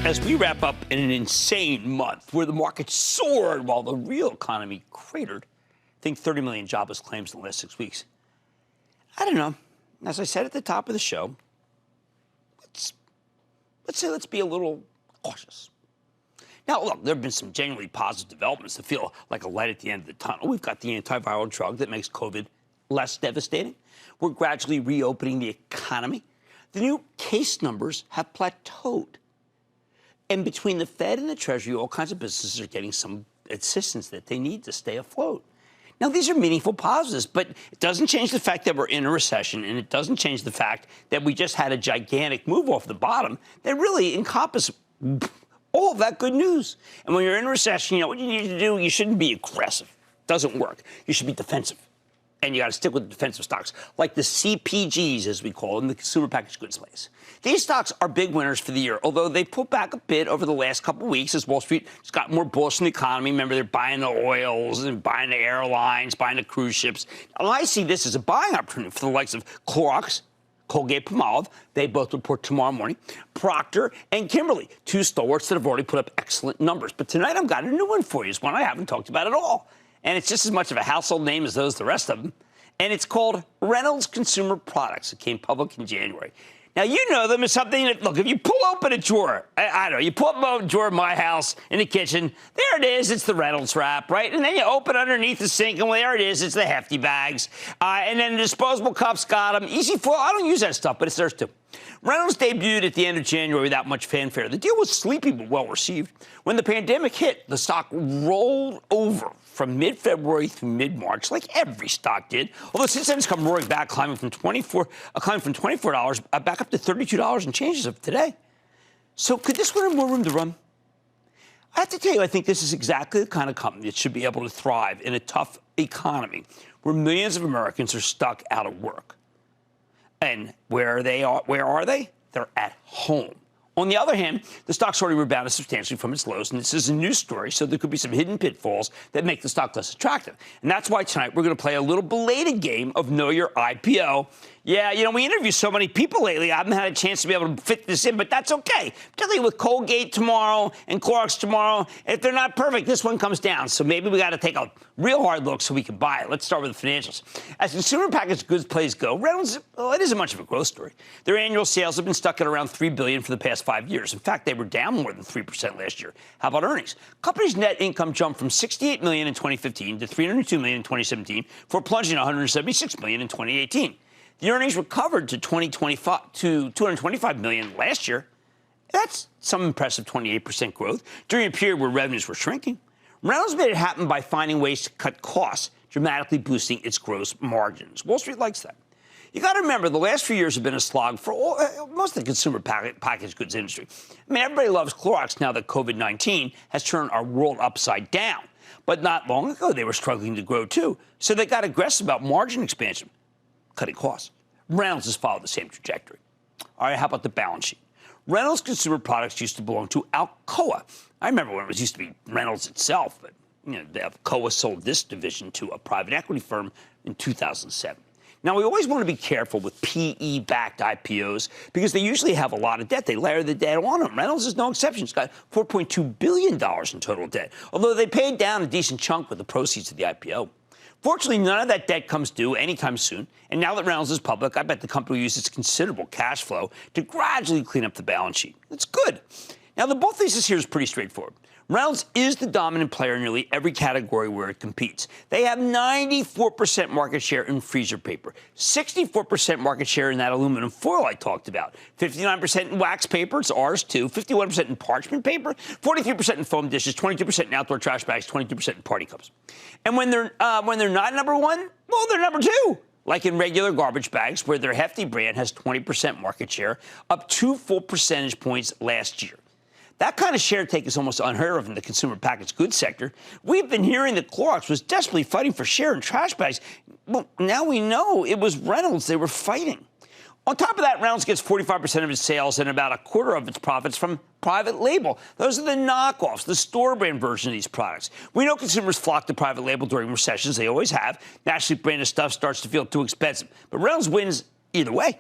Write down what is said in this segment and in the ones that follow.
As we wrap up in an insane month where the market soared while the real economy cratered, I think 30 million jobless claims in the last 6 weeks. I don't know. As I said at the top of the show, let's be a little cautious. Now, look, there have been some genuinely positive developments that feel like a light at the end of the tunnel. We've got the antiviral drug that makes COVID less devastating. We're gradually reopening the economy. The new case numbers have plateaued. And between the Fed and the Treasury, all kinds of businesses are getting some assistance that they need to stay afloat. Now, these are meaningful positives, but it doesn't change the fact that we're in a recession, and it doesn't change the fact that we just had a gigantic move off the bottom that really encompass all of that good news. And when you're in a recession, you know what you need to do? You shouldn't be aggressive. It doesn't work. You should be defensive. And you got to stick with defensive stocks, like the CPGs, as we call them, the consumer packaged goods place. These stocks are big winners for the year, although they pulled back a bit over the last couple of weeks as Wall Street has got more bullish in the economy. Remember, they're buying the oils and buying the airlines, buying the cruise ships. And I see this as a buying opportunity for the likes of Clorox, Colgate-Palmolive. They both report tomorrow morning. Procter and Kimberly, two stalwarts that have already put up excellent numbers. But tonight I've got a new one for you. It's one I haven't talked about at all. And it's just as much of a household name as the rest of them. And it's called Reynolds Consumer Products. It came public in January. Now, you know them as something that, look, if you pull open a drawer, I don't know, you pull open a drawer in my house in the kitchen, there it is, it's the Reynolds wrap, right? And then you open underneath the sink, and there it is, it's the Hefty bags. And then the disposable cups got them. Easy foil, I don't use that stuff, but it's theirs too. Reynolds debuted at the end of January without much fanfare. The deal was sleepy but well received. When the pandemic hit, the stock rolled over from mid-February through mid-March, like every stock did. Although since then it's come roaring back, climbing from $24 back up to $32 and changes of today. So could this one have more room to run? I have to tell you, I think this is exactly the kind of company that should be able to thrive in a tough economy where millions of Americans are stuck out of work. And where are they? They're at home. On the other hand, the stock's already rebounded substantially from its lows, and this is a news story, so there could be some hidden pitfalls that make the stock less attractive. And that's why tonight we're going to play a little belated game of Know Your IPO. Yeah, you know, we interview so many people lately, I haven't had a chance to be able to fit this in, but that's okay. Particularly with Colgate tomorrow and Clorox tomorrow. If they're not perfect, this one comes down. So maybe we got to take a real hard look so we can buy it. Let's start with the financials. As consumer packaged goods plays go, Reynolds, well, it isn't much of a growth story. Their annual sales have been stuck at around $3 billion for the past 5 years. In fact, they were down more than 3% last year. How about earnings? Company's net income jumped from $68 million in 2015 to $302 million in 2017, before plunging to $176 million in 2018. The earnings recovered to $225 million last year. That's some impressive 28% growth during a period where revenues were shrinking. Reynolds made it happen by finding ways to cut costs, dramatically boosting its gross margins. Wall Street likes that. You got to remember, the last few years have been a slog for most of the consumer packaged goods industry. I mean, everybody loves Clorox now that COVID-19 has turned our world upside down. But not long ago, they were struggling to grow, too. So they got aggressive about margin expansion, cutting costs. Reynolds has followed the same trajectory. All right, how about the balance sheet? Reynolds Consumer Products used to belong to Alcoa. I remember when it used to be Reynolds itself, but Alcoa sold this division to a private equity firm in 2007. Now, we always want to be careful with PE-backed IPOs because they usually have a lot of debt. They layer the debt on them. Reynolds is no exception. It's got $4.2 billion in total debt, although they paid down a decent chunk with the proceeds of the IPO. Fortunately, none of that debt comes due anytime soon. And now that Reynolds is public, I bet the company will use its considerable cash flow to gradually clean up the balance sheet. That's good. Now, the bull thesis here is pretty straightforward. Reynolds is the dominant player in nearly every category where it competes. They have 94% market share in freezer paper, 64% market share in that aluminum foil I talked about, 59% in wax paper, it's ours too, 51% in parchment paper, 43% in foam dishes, 22% in outdoor trash bags, 22% in party cups. And when they're not number one, well, they're number two. Like in regular garbage bags, where their Hefty brand has 20% market share, up 2 full percentage points last year. That kind of share take is almost unheard of in the consumer packaged goods sector. We've been hearing that Clorox was desperately fighting for share in trash bags. Well, now we know it was Reynolds they were fighting. On top of that, Reynolds gets 45% of its sales and about a quarter of its profits from private label. Those are the knockoffs, the store brand version of these products. We know consumers flock to private label during recessions. They always have. Nationally branded stuff starts to feel too expensive. But Reynolds wins either way.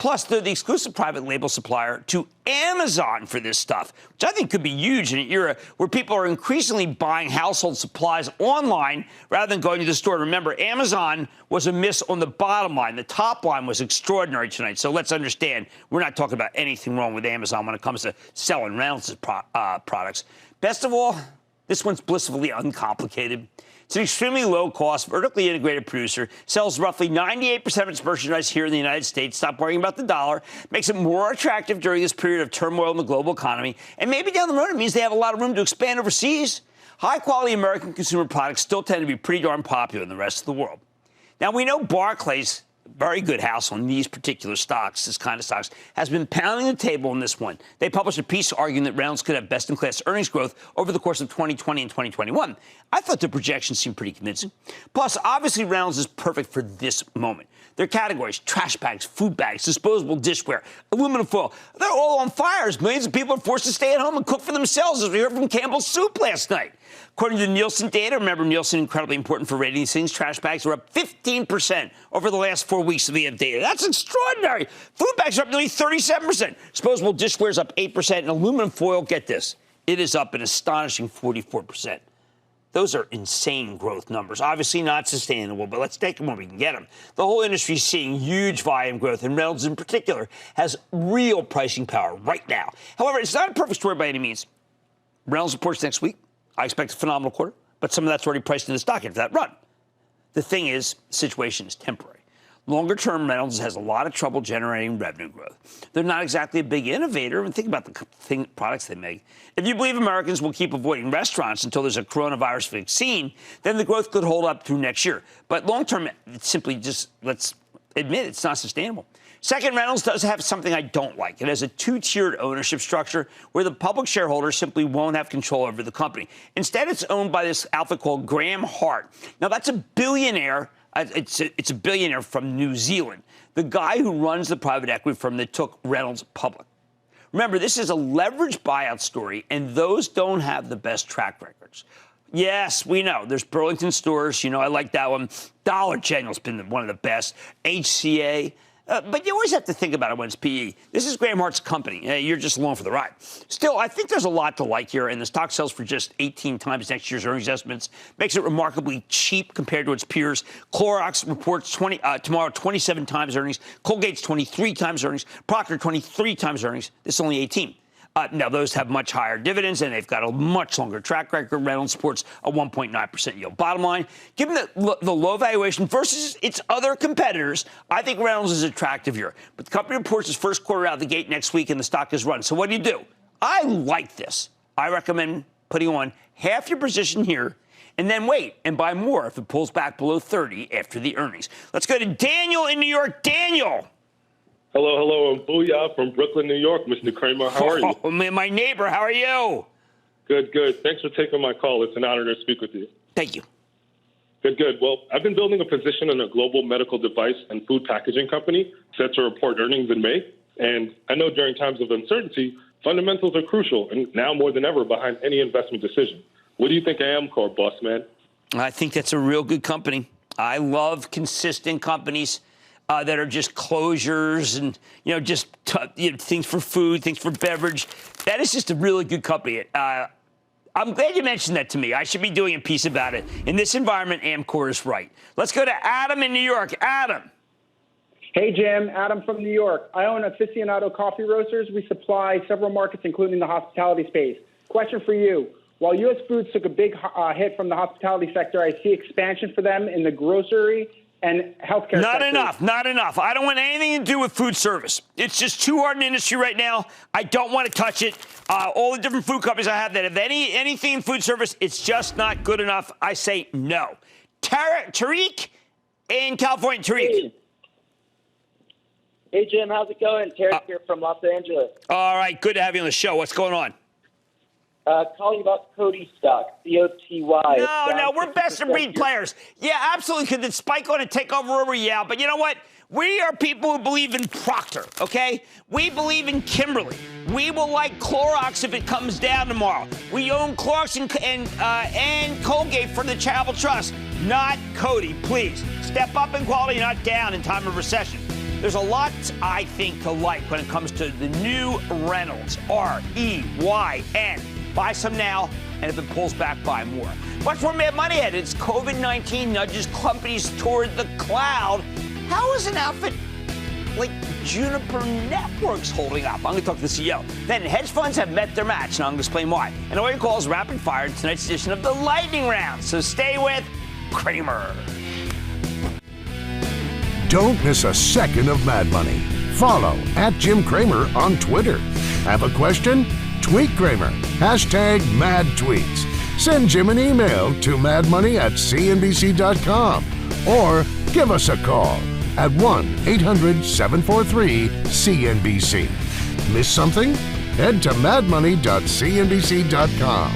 Plus, they're the exclusive private label supplier to Amazon for this stuff, which I think could be huge in an era where people are increasingly buying household supplies online rather than going to the store. Remember, Amazon was a miss on the bottom line. The top line was extraordinary tonight. So let's understand, we're not talking about anything wrong with Amazon when it comes to selling Reynolds' products. Best of all, this one's blissfully uncomplicated. It's an extremely low-cost, vertically integrated producer, sells roughly 98% of its merchandise here in the United States. Stop worrying about the dollar. Makes it more attractive during this period of turmoil in the global economy. And maybe down the road it means they have a lot of room to expand overseas. High-quality American consumer products still tend to be pretty darn popular in the rest of the world. Now, we know Barclays, very good house on these particular stocks, this kind of stocks, has been pounding the table on this one. They published a piece arguing that Reynolds could have best-in-class earnings growth over the course of 2020 and 2021. I thought the projections seemed pretty convincing. Plus, obviously, Reynolds is perfect for this moment. Their categories, trash bags, food bags, disposable dishware, aluminum foil, they're all on fire as millions of people are forced to stay at home and cook for themselves, as we heard from Campbell's Soup last night. According to the Nielsen data, remember Nielsen, incredibly important for rating these things, trash bags are up 15% over the last 4 weeks of the data. That's extraordinary. Food bags are up nearly 37%. Disposable dishware is up 8%, and aluminum foil, get this, it is up an astonishing 44%. Those are insane growth numbers. Obviously not sustainable, but let's take them when we can get them. The whole industry is seeing huge volume growth, and Reynolds in particular has real pricing power right now. However, it's not a perfect story by any means. Reynolds reports next week. I expect a phenomenal quarter, but some of that's already priced in the stock after that run. The thing is, the situation is temporary. Longer term, Reynolds has a lot of trouble generating revenue growth. They're not exactly a big innovator. And think about the products they make. If you believe Americans will keep avoiding restaurants until there's a coronavirus vaccine, then the growth could hold up through next year. But long term, it's simply just, let's admit, it's not sustainable. Second, Reynolds does have something I don't like. It has a two-tiered ownership structure where the public shareholders simply won't have control over the company. Instead, it's owned by this outfit called Graham Hart. Now, that's a billionaire. It's a billionaire from New Zealand, the guy who runs the private equity firm that took Reynolds public. Remember, this is a leveraged buyout story, and those don't have the best track records. Yes, we know. There's Burlington Stores. You know, I like that one. Dollar General's been one of the best. HCA. But you always have to think about it when it's PE. This is Graham Hart's company. You're just along for the ride. Still, I think there's a lot to like here, and the stock sells for just 18 times next year's earnings estimates. Makes it remarkably cheap compared to its peers. Clorox reports tomorrow 27 times earnings. Colgate's 23 times earnings. Procter 23 times earnings. This is only 18. Now, those have much higher dividends, and they've got a much longer track record. Reynolds supports a 1.9% yield. Bottom line, given the low valuation versus its other competitors, I think Reynolds is attractive here. But the company reports its first quarter out of the gate next week, and the stock is run. So what do? I like this. I recommend putting on half your position here and then wait and buy more if it pulls back below 30 after the earnings. Let's go to Daniel in New York. Daniel. Hello, and booyah from Brooklyn, New York, Mr. Cramer. How are you? Oh, man, my neighbor, how are you? Good. Thanks for taking my call. It's an honor to speak with you. Thank you. Good. Well, I've been building a position in a global medical device and food packaging company set to report earnings in May. And I know during times of uncertainty, fundamentals are crucial, and now more than ever behind any investment decision. What do you think of Amcor, boss man? I think that's a real good company. I love consistent companies that are just closures and, things for food, things for beverage. That is just a really good company. I'm glad you mentioned that to me. I should be doing a piece about it. In this environment, Amcor is right. Let's go to Adam in New York. Adam. Hey, Jim. Adam from New York. I own Aficionado Coffee Roasters. We supply several markets, including the hospitality space. Question for you. While U.S. Foods took a big hit from the hospitality sector, I see expansion for them in the grocery and healthcare sector. Not enough. I don't want anything to do with food service. It's just too hard an industry right now. I don't want to touch it. All the different food companies I have that have anything in food service, it's just not good enough. I say no. Tariq in California. Tariq. Hey, Jim. How's it going? Tariq here from Los Angeles. All right. Good to have you on the show. What's going on? Calling about Coty stock, C-O-T-Y. No, we're best-of-breed players. Yeah, absolutely. Could the spike on a takeover? Yeah, but you know what? We are people who believe in Procter, okay? We believe in Kimberly. We will like Clorox if it comes down tomorrow. We own Clorox and Colgate for the Charitable Trust, not Coty. Please, step up in quality, not down in time of recession. There's a lot, I think, to like when it comes to the new Reynolds, R-E-Y-N. Buy some now, and if it pulls back, buy more. Much more Mad Money ahead. It's COVID-19 nudges companies toward the cloud. How is an outfit like Juniper Networks holding up? I'm going to talk to the CEO. Then hedge funds have met their match, and I'm going to explain why. And all your calls rapid fire in tonight's edition of the Lightning Round. So stay with Cramer. Don't miss a second of Mad Money. Follow @Jim Cramer on Twitter. Have a question? Tweet Cramer. #MadTweets. Send Jim an email to madmoney@cnbc.com or give us a call at 1-800-743-CNBC. Miss something? Head to madmoney.cnbc.com.